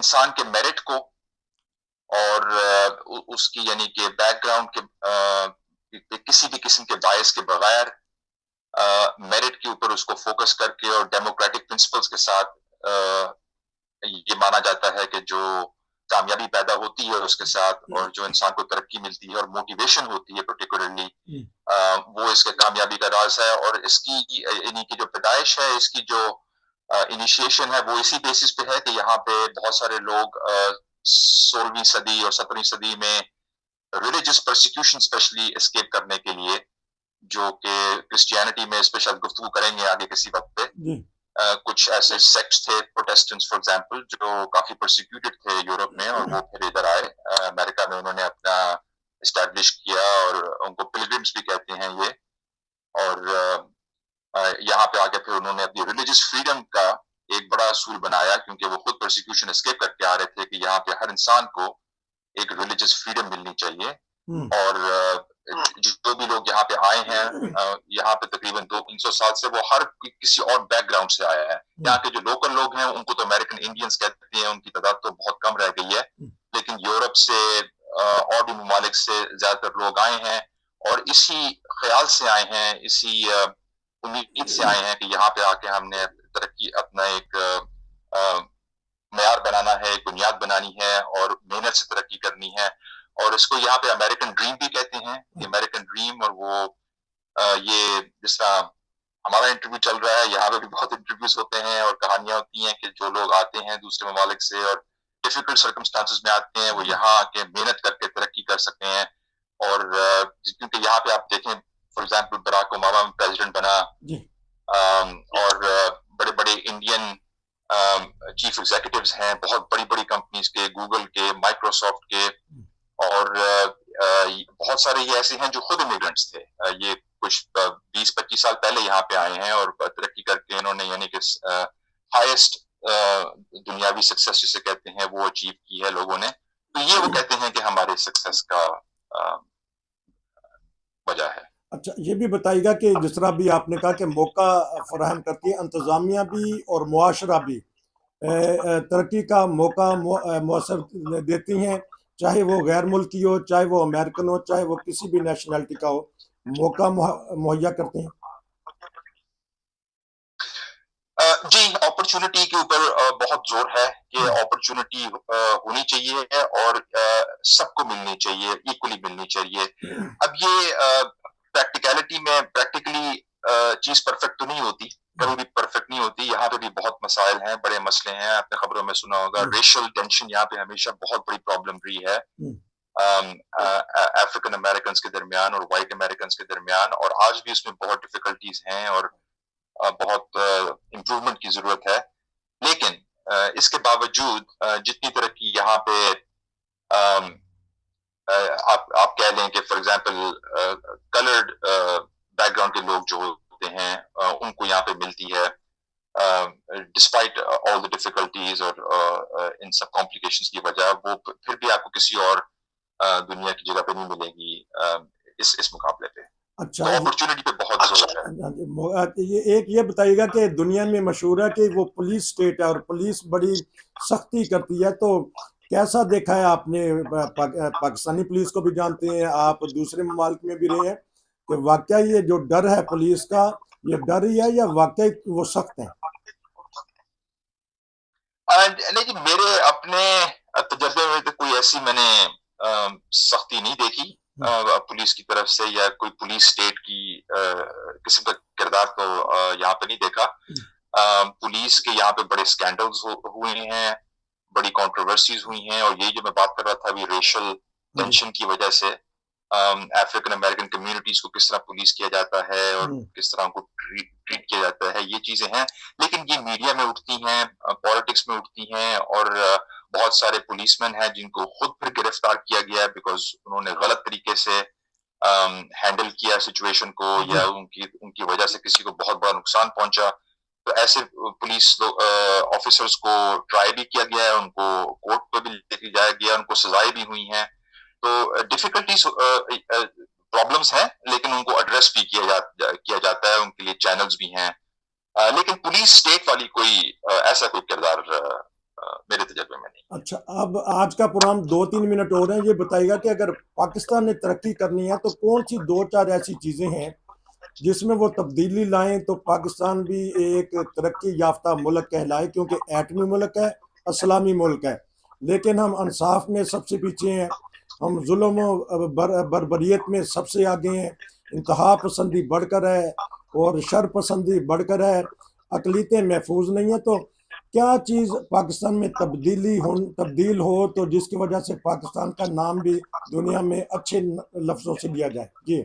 انسان کے میرٹ کو اور اس کی یعنی کہ بیک گراؤنڈ کے کسی بھی قسم کے باعث کے بغیر میرٹ کے اوپر اس کو فوکس کر کے اور ڈیموکریٹک پرنسپلز کے ساتھ یہ مانا جاتا ہے کہ جو کامیابی پیدا ہوتی ہے اس کے ساتھ اور جو انسان کو ترقی ملتی ہے اور موٹیویشن ہوتی ہے پرٹیکولرلی وہ اس کے کامیابی کا راز ہے. اور اس کی یعنی کہ جو پیدائش ہے اس کی جو انیشیشن ہے وہ اسی بیسس پہ ہے کہ یہاں پہ بہت سارے لوگ 16ویں صدی اور 17ویں صدی میں ریلیجس پرسیکیوشن اسپیشلی اسکیپ کرنے کے لیے, جو کہ کرسچینٹی میں اس پہ شاید گفتگو کریں گے آگے کسی وقت پہ, کچھ ایسے سیکٹس تھے پروٹیسٹنٹس فار ایگزامپل جو کافی پرسیکیوٹڈ تھے یورپ میں, اور وہ پھر ادھر آئے امریکہ میں, انہوں نے اپنا اسٹیبلش کیا اور ان کو پلگرمس بھی کہتے ہیں یہ, اور یہاں پہ آگے پھر انہوں نے اپنی ریلیجس فریڈم کا ایک بڑا اصول بنایا, کیونکہ وہ خود پرسیکیوشن اسکیپ کر کے آ رہے تھے کہ یہاں پہ ہر انسان کو ایک ریلیجس فریڈم ملنی چاہیے. اور جو بھی لوگ یہاں پہ آئے ہیں یہاں پہ تقریباً 200-300 سال سے, وہ ہر کسی اور بیک گراؤنڈ سے آیا ہے. یہاں کے جو لوکل لوگ ہیں ان کو تو امریکن انڈینز کہتے ہیں, ان کی تعداد تو بہت کم رہ گئی ہے, لیکن یورپ سے اور بھی ممالک سے زیادہ تر لوگ آئے ہیں اور اسی خیال سے آئے ہیں, اسی امید سے آئے ہیں کہ یہاں پہ آ کے ہم نے ترقی اپنا ایک معیار بنانا ہے, ایک بنیاد بنانی ہے اور محنت سے ترقی کرنی ہے. اور اس کو یہاں پہ امریکن ڈریم بھی کہتے ہیں, امریکن ڈریم. اور وہ یہ جس طرح ہمارا انٹرویو چل رہا ہے, یہاں پہ بھی بہت انٹرویوز ہوتے ہیں اور کہانیاں ہوتی ہیں کہ جو لوگ آتے ہیں دوسرے ممالک سے اور ڈیفیکلٹ سرکمسٹانسز میں آتے ہیں, وہ یہاں آ کے محنت کر کے ترقی کر سکتے ہیں. اور کیونکہ یہاں پہ آپ دیکھیں for example Barack Obama president بنا, اور بڑے بڑے انڈین چیف ایگزیکٹوز ہیں بہت بڑی بڑی کمپنیز کے, گوگل کے, مائکروسافٹ کے, اور بہت سارے یہ ایسے ہیں جو خود امیگرنٹس تھے, یہ کچھ 20-25 سال پہلے یہاں پہ آئے ہیں اور ترقی کر کے انہوں نے یعنی کہ ہائیسٹ دنیاوی سکسیس جسے کہتے ہیں وہ اچیو کی ہے لوگوں نے. تو یہ وہ کہتے ہیں کہ ہمارے سکسیس کا وجہ ہے. اچھا, یہ بھی بتائیے گا کہ جس طرح بھی آپ نے کہا کہ موقع فراہم کرتی ہے انتظامیہ بھی اور معاشرہ بھی ترقی کا موقع مؤثر دیتی ہیں, چاہے وہ غیر ملکی ہو, چاہے وہ امریکن ہو, چاہے وہ کسی بھی نیشنلٹی کا ہو, موقع مہیا کرتے ہیں. جی, اپرچونٹی کے اوپر بہت زور ہے کہ اپرچونٹی ہونی چاہیے اور سب کو ملنی چاہیے, ایکولی ملنی چاہیے. اب یہ پریکٹیکلٹی میں پریکٹیکلی چیز پرفیکٹ تو نہیں ہوتی, کبھی بھی پرفیکٹ نہیں ہوتی. یہاں پہ بھی بہت مسائل ہیں, بڑے مسئلے ہیں, آپ نے خبروں میں سنا ہوگا ریشل ٹینشن یہاں پہ ہمیشہ بہت بڑی پرابلم رہی ہے افریقن امریکنز کے درمیان اور وائٹ امریکنز کے درمیان, اور آج بھی اس میں بہت ڈیفیکلٹیز ہیں اور بہت امپروومنٹ کی ضرورت ہے. لیکن اس کے باوجود جتنی ترقی یہاں پہ آپ کہہ لیں کہ for example coloured back ground کے لوگ جو ہوتے ہیں ان کو یہاں پہ ملتی ہے ڈسپائٹ آل دی ڈیفیکلٹیز اور ان سب کمپلیکیشنز کی وجہ, وہ پھر بھی آپ کو کسی اور دنیا کی جگہ پہ نہیں ملے گی اس مقابلے پہ. اچھا, اپرچونٹی پہ بہت زور ہے. ایک یہ بتائیے گا کہ دنیا میں مشہور ہے کہ وہ پولیس اسٹیٹ ہے اور پولیس بڑی سختی کرتی ہے, تو کیسا دیکھا ہے آپ نے؟ پاکستانی پولیس کو بھی جانتے ہیں آپ, دوسرے ممالک میں بھی رہے ہیں, کہ واقعہ یہ جو ڈر ہے پولیس کا, یہ ڈر ہی ہے یا واقعی وہ سخت ہیں؟ نہیں جی, میرے اپنے تجربے میں تو کوئی ایسی میں نے سختی نہیں دیکھی پولیس کی طرف سے, یا کوئی پولیس اسٹیٹ کی قسم کا کردار تو یہاں پہ نہیں دیکھا. پولیس کے یہاں پہ بڑے اسکینڈلز ہوئے ہیں, بڑی کنٹروورسیز ہوئی ہیں, اور یہ جو میں بات کر رہا تھا ابھی ریشل ٹینشن کی وجہ سے افریقن امریکن کمیونٹیز کو کس طرح پولیس کیا جاتا ہے اور کس طرح ان کو ٹریٹ کیا جاتا ہے, یہ چیزیں ہیں. لیکن یہ میڈیا میں اٹھتی ہیں, پالیٹکس میں اٹھتی ہیں, اور بہت سارے پولیس مین ہیں جن کو خود پھر گرفتار کیا گیا بیکاز انہوں نے غلط طریقے سے ہینڈل کیا سچویشن کو, یا ان کی وجہ سے کسی کو بہت بڑا نقصان پہنچا. تو ایسے پولیس آفیسرز کو ٹرائی بھی کیا گیا ہے, ان کو کورٹ پہ بھی لے کے جایا گیا, ان کو سزائیں بھی ہوئی ہیں. تو ڈیفیکلٹیز پرابلمس ہیں, لیکن ان کو ایڈریس بھی کیا جاتا ہے, ان کے لیے چینلز بھی ہیں. لیکن پولیس اسٹیٹ والی کوئی ایسا کوئی کردار میرے تجربے میں نہیں. اچھا، اب آج کا پروگرام 2-3 منٹ ہو رہے ہیں، یہ بتائیے گا کہ اگر پاکستان نے ترقی کرنی ہے تو کون سی 2-4 ایسی چیزیں ہیں جس میں وہ تبدیلی لائیں تو پاکستان بھی ایک ترقی یافتہ ملک کہلائے، کیونکہ ایٹمی ملک ہے، اسلامی ملک ہے، لیکن ہم انصاف میں سب سے پیچھے ہیں، ہم ظلم و بربریت میں سب سے آگے ہیں، انتہا پسندی بڑھ کر ہے اور شر پسندی بڑھ کر ہے، اقلیتیں محفوظ نہیں ہیں. تو کیا چیز پاکستان میں تبدیل ہو تو جس کی وجہ سے پاکستان کا نام بھی دنیا میں اچھے لفظوں سے لیا جائے؟ جی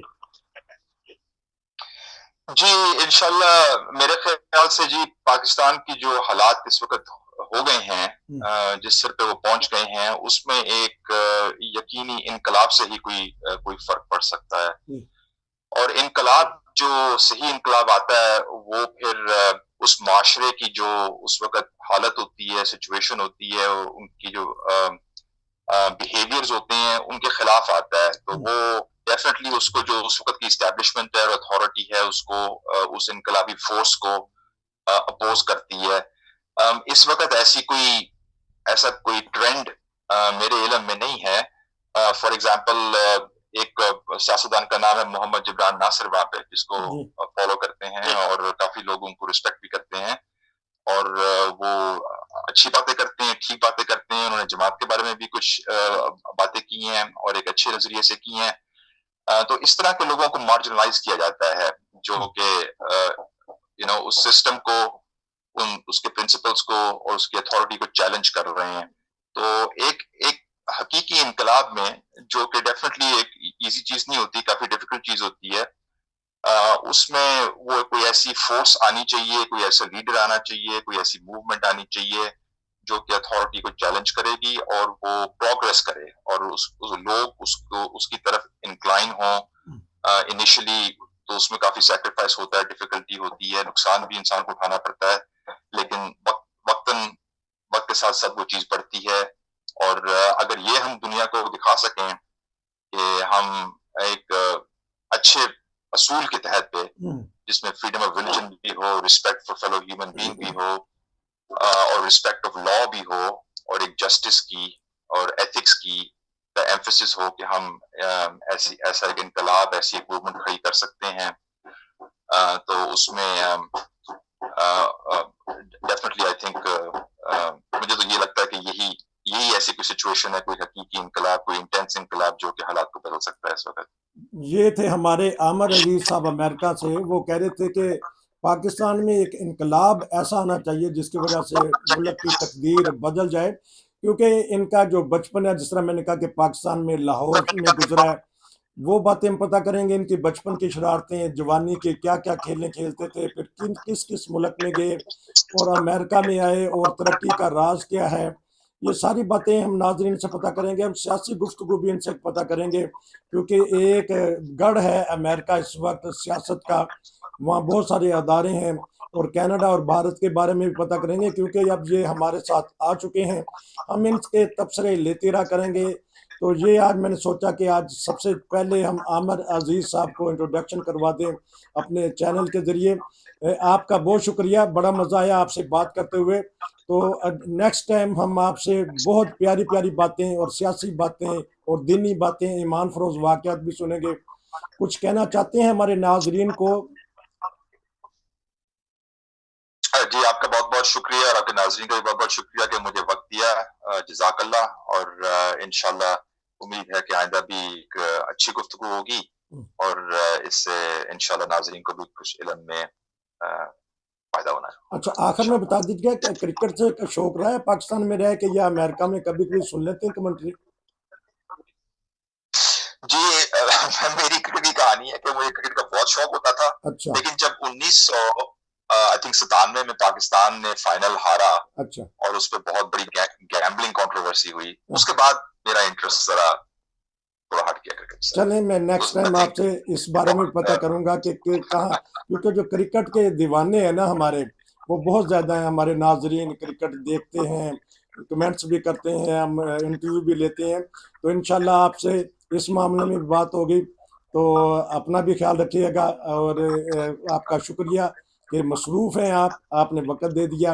جی انشاءاللہ میرے خیال سے جی پاکستان کی جو حالات اس وقت ہو گئے ہیں، جس سر پہ وہ پہنچ گئے ہیں، اس میں ایک یقینی انقلاب سے ہی کوئی فرق پڑ سکتا ہے. اور انقلاب جو صحیح انقلاب آتا ہے وہ پھر اس معاشرے کی جو اس وقت حالت ہوتی ہے، سچویشن ہوتی ہے، ان کی جو بیہیویئرز ہوتے ہیں ان کے خلاف آتا ہے. تو وہ ڈیفینیٹلی اس کو جو اس وقت کی اسٹیبلشمنٹ ہے اور اتھارٹی ہے اس کو اس انقلابی فورس کو اپوز کرتی ہے. اس وقت ایسا کوئی ٹرینڈ میرے علم میں نہیں ہے. فار ایگزامپل ایک سیاستدان کا نام ہے محمد جبران ناصر وہاں پہ، جس کو فالو کرتے ہیں اور کافی لوگ ان کو رسپیکٹ بھی کرتے ہیں، اور وہ اچھی باتیں کرتے ہیں، ٹھیک باتیں کرتے ہیں. انہوں نے جماعت کے بارے میں بھی کچھ باتیں کی ہیں اور ایک اچھے نظریے سے کی ہیں. تو اس طرح کے لوگوں کو مارجنلائز کیا جاتا ہے جو کہ اس سسٹم کو، اس کے پرنسپلز کو اور اس کی اتھارٹی کو چیلنج کر رہے ہیں. تو ایک حقیقی انقلاب میں، جو کہ ڈیفینیٹلی ایک ایزی چیز نہیں ہوتی، کافی ڈیفیکلٹ چیز ہوتی ہے، اس میں وہ کوئی ایسی فورس آنی چاہیے، کوئی ایسا لیڈر آنا چاہیے، کوئی ایسی موومنٹ آنی چاہیے جو کہ اتھارٹی کو چیلنج کرے گی اور وہ پروگریس کرے اور لوگ اس کی طرف انکلائن ہوں. انیشلی تو اس میں کافی سیکریفائس ہوتا ہے، ڈیفیکلٹی ہوتی ہے، نقصان بھی انسان کو اٹھانا پڑتا ہے، لیکن وقت کے ساتھ ساتھ وہ چیز بڑھتی ہے. اور اگر یہ ہم دنیا کو دکھا سکیں کہ ہم ایک اچھے اصول کے تحت پہ، جس میں فریڈم آف ریلیجن بھی ہو، respect for fellow human being بھی ہو، اور رسپیکٹ آف لا بھی ہو، اور ایک جسٹس کی اور ایتھکس کی کا ایمفیسس ہو کہ ہم ایسا ایک انقلاب، ایسی ایک موومنٹ کھڑی کر سکتے ہیں، تو اس میں ڈیفینیٹلی آئی تھنک مجھے تو یہ لگتا ہے کہ یہی ایسی کوئی سچویشن ہے، کوئی حقیقی انقلاب، کوئی انٹینس انقلاب جو کہ حالات کو بدل سکتا ہے اس وقت. یہ تھے ہمارے عامر عزیز صاحب امریکہ سے. وہ کہہ رہے تھے کہ پاکستان میں ایک انقلاب ایسا آنا چاہیے جس کی وجہ سے ملک کی تقدیر بدل جائے، کیونکہ ان کا جو بچپن ہے، جس طرح میں نے کہا کہ پاکستان میں لاہور میں گزرا ہے، وہ باتیں ہم پتہ کریں گے، ان کی بچپن کی شرارتیں، جوانی کے کیا کیا کھیلیں کھیلتے تھے، پھر کس ملک میں گئے اور امریکہ میں آئے اور ترقی کا راز کیا ہے. یہ ساری باتیں ہم ناظرین سے پتہ کریں گے. ہم سیاسی گفتگو بھی ان سے پتہ کریں گے، کیونکہ ایک گڑھ ہے امریکہ اس وقت سیاست کا، وہاں بہت سارے ادارے ہیں. اور کینیڈا اور بھارت کے بارے میں بھی پتہ کریں گے، کیونکہ اب یہ ہمارے ساتھ آ چکے ہیں، ہم ان کے تبصرے لیتے رہا کریں گے. تو یہ آج میں نے سوچا کہ آج سب سے پہلے ہم عامر عزیز صاحب کو انٹروڈکشن کروا دیں اپنے چینل کے ذریعے. آپ کا بہت شکریہ، بڑا مزہ آیا آپ سے بات کرتے ہوئے. تو نیکسٹ ٹائم ہم آپ سے بہت پیاری پیاری باتیں اور سیاسی باتیں اور دینی باتیں، ایمان فروز واقعات بھی سنیں گے. کچھ کہنا چاہتے ہیں ہمارے ناظرین کو؟ جی آپ کا بہت بہت شکریہ، اور آپ کے ناظرین کا بھی بہت بہت شکریہ کہ مجھے وقت دیا. جزاک اللہ. اور انشاءاللہ امید ہے کہ آئندہ بھی ایک اچھی گفتگو ہوگی، اور اس سے انشاءاللہ ناظرین کو بھی کچھ علم میں فائدہ ہونا ہے. اچھا، آخر میں بتا دیجیے کہ کرکٹ سے شوق رہا ہے پاکستان میں رہ کے یا امریکہ میں کبھی سن لیتے ہیں کمنٹری؟ جی میری کرکٹ کی کہانی ہے کہ مجھے کرکٹ کا بہت شوق ہوتا تھا. اچھا. لیکن جب 1997 میں پاکستان نے فائنل ہارا، اچھا، اور اس پہ بہت بڑی گیمبلنگ کنٹروورسی ہوئی، اس کے بعد میرا انٹرسٹ ذرا تھوڑا ہٹ گیا کرکٹ سے. چلیں میں نیکسٹ ٹائم آپ سے اس بارے میں پتہ کروں گا کہ کہاں، کیونکہ جو کرکٹ کے دیوانے ہیں نا ہمارے، وہ بہت زیادہ ہیں. ہمارے ناظرین کرکٹ دیکھتے ہیں، کمنٹس بھی کرتے ہیں، ہم انٹرویو بھی لیتے ہیں. تو انشاءاللہ آپ سے اس معاملے میں بات ہوگی. تو اپنا بھی خیال رکھیے گا، اور آپ کا شکریہ کہ مصروف ہیں آپ نے وقت دے دیا.